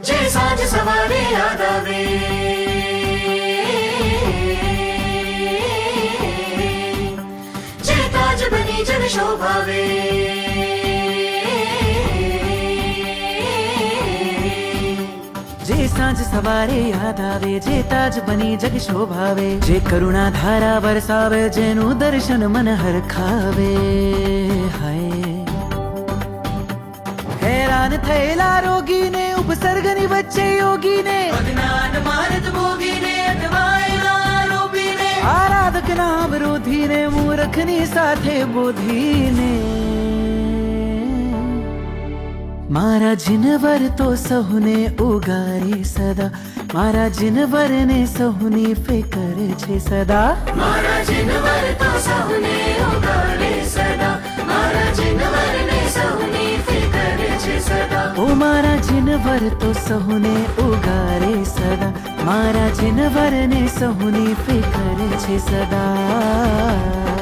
જે સાંજ સવારે યાદ આવે, જે તાજ બની જન શોભાવે, જે સાંજ સવારે યાદ આવે, જે તાજ બની જગ શોભાવે, જે કરુણા ધારા વરસાવે, જેનું દર્શન મન હરખાવે. હાય હેરાન થયેલા રોગીને, ઉપસર્ગની વચ્ચે યોગીને, અજ્ઞાન માર્ગ ભોગીને, અટવાયેલા લોભીને, આરાધકના વિરોધીને, મૂર્ખની સાથે બોધીને, મારા જીનવર તો સહુને ઉગારે સદા, મારા જીનવરને સહુની ફિકર છે સદા. મારા જીનવર તો સહુને ઉગાડે સદા, મારા જીનવરને સહુની ફિકર છે સદા. ઓ મારા જીનવર તો સહુને ઉગારે સદા, મારા જીનવરને સહુની ફિકર છે સદા.